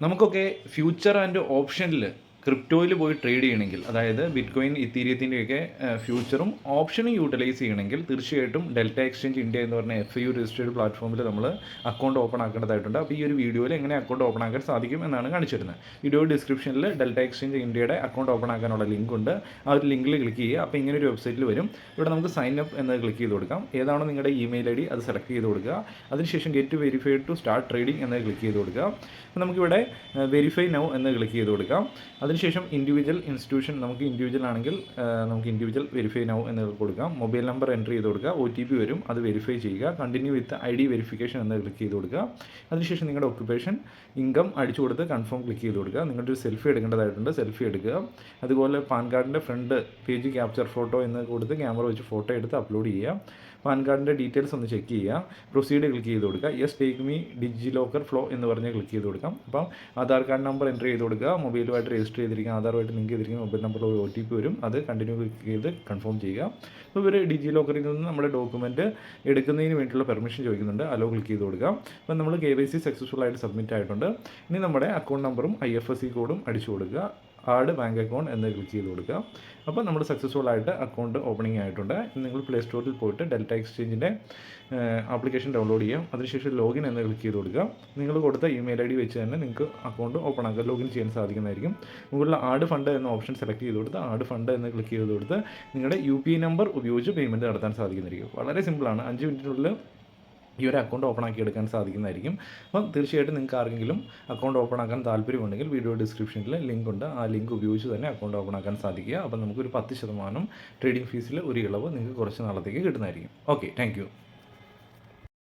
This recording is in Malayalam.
നമുക്കൊക്കെ ഫ്യൂച്ചർ ആൻഡ് ഓപ്ഷനിൽ ക്രിപ്റ്റോയിൽ പോയി ട്രേഡ് ചെയ്യണമെങ്കിൽ, അതായത് ബിറ്റ് കോയിൻ ഇത്തീരിയത്തിൻ്റെയൊക്കെ ഫ്യൂച്ചറും ഓപ്ഷനും യൂട്ടിലൈസ് ചെയ്യണമെങ്കിൽ തീർച്ചയായിട്ടും ഡെൽറ്റ എക്സ്ചേഞ്ച് ഇന്ത്യ എന്ന് പറഞ്ഞ FIU രജിസ്റ്റേർഡ് പ്ലാറ്റ്ഫോമിൽ നമ്മൾ അക്കൗണ്ട് ഓപ്പൺ ആക്കേണ്ടതായിട്ടുണ്ട്. അപ്പോൾ ഈ ഒരു വീഡിയോയിൽ എങ്ങനെ അക്കൗണ്ട് ഓപ്പൺ ആക്കാൻ സാധിക്കും എന്നാണ് കാണിച്ചിരുന്നത്. വീഡിയോ ഡിസ്ക്രിപ്ഷനിൽ ഡെൽറ്റ എക്സ്ചേഞ്ച് ഇന്ത്യയുടെ അക്കൗണ്ട് ഓപ്പൺ ആക്കാനുള്ള ലിങ്ക് ഉണ്ട്. ആ ഒരു ലിങ്കിൽ ക്ലിക്ക് ചെയ്യുക. അപ്പോൾ ഇങ്ങനെ ഒരു വെബ്സൈറ്റിൽ വരും. ഇവിടെ നമുക്ക് സൈൻ അപ്പ് എന്ന് ക്ലിക്ക് ചെയ്ത് കൊടുക്കാം. ഏതാണോ നിങ്ങളുടെ ഇമെയിൽ ID അത് സെലക്ട് ചെയ്ത് കൊടുക്കുക. അതിനുശേഷം get verified to start trading എന്ന് ക്ലിക്ക് ചെയ്ത് കൊടുക്കുക. അപ്പോൾ നമുക്കിവിടെ വെരിഫൈ നൗ എന്ന് ക്ലിക്ക് ചെയ്ത് കൊടുക്കാം. അതിനുശേഷം ഇൻഡിവിജ്വൽ ഇൻസ്റ്റിറ്റ്യൂഷൻ, നമുക്ക് ഇൻഡിവിജ്വൽ ആണെങ്കിൽ നമുക്ക് ഇൻഡിവിജ്വൽ വെരിഫൈ നൗ എന്ന് കൊടുക്കാം. മൊബൈൽ നമ്പർ എൻ്റർ ചെയ്ത് കൊടുക്കുക. OTP വരും, അത് വെരിഫൈ ചെയ്യുക. കണ്ടിന്യൂ വിത്ത് ID വെരിഫിക്കേഷൻ എന്ന് ക്ലിക്ക് ചെയ്ത് കൊടുക്കുക. അതിനുശേഷം നിങ്ങളുടെ ഒക്യുപ്പേഷൻ, ഇൻകം അടിച്ചു കൊടുത്ത് കൺഫേം ക്ലിക്ക് ചെയ്ത് കൊടുക്കുക. നിങ്ങളുടെ ഒരു സെൽഫി എടുക്കേണ്ടതായിട്ടുണ്ട്, സെൽഫി എടുക്കുക. അതുപോലെ പാൻ കാർഡിൻ്റെ ഫ്രണ്ട് പേജ് ക്യാപ്ചർ ഫോട്ടോ എന്ന് കൊടുത്ത് ക്യാമറ വെച്ച് ഫോട്ടോ എടുത്ത് അപ്ലോഡ് ചെയ്യുക. പാൻ കാർഡിൻ്റെ ഡീറ്റെയിൽസ് ഒന്ന് ചെക്ക് ചെയ്യുക. പ്രൊസീഡ് ക്ലിക്ക് ചെയ്ത് കൊടുക്കുക. യെസ് ടേക്ക് മീ ഡിജി ലോക്കർ ഫ്ലോ എന്ന് പറഞ്ഞ് ക്ലിക്ക് ചെയ്ത് കൊടുക്കാം. അപ്പം ആധാർ കാർഡ് നമ്പർ എൻ്റർ ചെയ്ത് കൊടുക്കുക. മൊബൈലുമായിട്ട് രജിസ്റ്റർ ചെയ്തിരിക്കുക, ആധാറുമായിട്ട് ലിങ്ക് ചെയ്തിരിക്കുന്ന മൊബൈൽ നമ്പറിൽ ഒരു OTP വരും, അത് കണ്ടിന്യൂ ക്ലിക്ക് ചെയ്ത് കൺഫേം ചെയ്യുക. അപ്പോൾ ഇവർ ഡിജി ലോക്കറിൽ നിന്ന് നമ്മുടെ ഡോക്യുമെൻറ്റ് എടുക്കുന്നതിന് വേണ്ടിയുള്ള പെർമിഷൻ ചോദിക്കുന്നുണ്ട്, അലോ ക്ലിക്ക് ചെയ്ത് കൊടുക്കുക. അപ്പം നമ്മൾ KYC സക്സസ്ഫുൾ ആയിട്ട് സബ്മിറ്റ് ആയിട്ടുണ്ട്. ഇനി നമ്മുടെ അക്കൗണ്ട് നമ്പറും IFSC കോഡും അടിച്ചു കൊടുക്കുക. ആഡ് ബാങ്ക് അക്കൗണ്ട് എന്ന് ക്ലിക്ക് ചെയ്ത് കൊടുക്കുക. അപ്പോൾ നമ്മൾ സക്സസ്ഫുൾ ആയിട്ട് അക്കൗണ്ട് ഓപ്പണിംഗ് ആയിട്ടുണ്ട്. നിങ്ങൾ പ്ലേ സ്റ്റോറിൽ പോയിട്ട് ഡെൽറ്റ എക്സ്ചേഞ്ചിൻ്റെ ആപ്ലിക്കേഷൻ ഡൗൺലോഡ് ചെയ്യാം. അതിനുശേഷം ലോഗിൻ എന്ന് ക്ലിക്ക് ചെയ്ത് കൊടുക്കുക. നിങ്ങൾ കൊടുത്ത ഇമെയിൽ ID വെച്ച് തന്നെ നിങ്ങൾക്ക് അക്കൗണ്ട് ഓപ്പൺ ആക്കുക, ലോഗിൻ ചെയ്യാൻ സാധിക്കുന്നതായിരിക്കും. മുകളിൽ ആഡ് ഫണ്ട് എന്ന ഓപ്ഷൻ സെലക്ട് ചെയ്ത് കൊടുത്ത് ആഡ് ഫണ്ട് എന്ന് ക്ലിക്ക് ചെയ്ത് കൊടുത്ത് നിങ്ങളുടെ UPI നമ്പർ ഉപയോഗിച്ച് പേയ്മെൻറ്റ് നടത്താൻ സാധിക്കുന്നതായിരിക്കും. വളരെ സിമ്പിളാണ്. 5 മിനിറ്റിനുള്ളിൽ ഈ ഒരു അക്കൗണ്ട് ഓപ്പൺ ആക്കി എടുക്കാൻ സാധിക്കുന്നതായിരിക്കും. അപ്പം തീർച്ചയായിട്ടും നിങ്ങൾക്ക് ആർക്കെങ്കിലും അക്കൗണ്ട് ഓപ്പൺ ആക്കാൻ താല്പര്യമുണ്ടെങ്കിൽ വീഡിയോ ഡിസ്ക്രിപ്ഷനിൽ ലിങ്ക് ഉണ്ട്, ആ ലിങ്ക് ഉപയോഗിച്ച് തന്നെ അക്കൗണ്ട് ഓപ്പൺ ആക്കാൻ സാധിക്കുക. അപ്പം നമുക്കൊരു 10% ട്രേഡിംഗ് ഫീസിൽ ഒരു ഇളവ് നിങ്ങൾക്ക് കുറച്ച് നാളത്തേക്ക് കിട്ടുന്നതായിരിക്കും. Okay, thank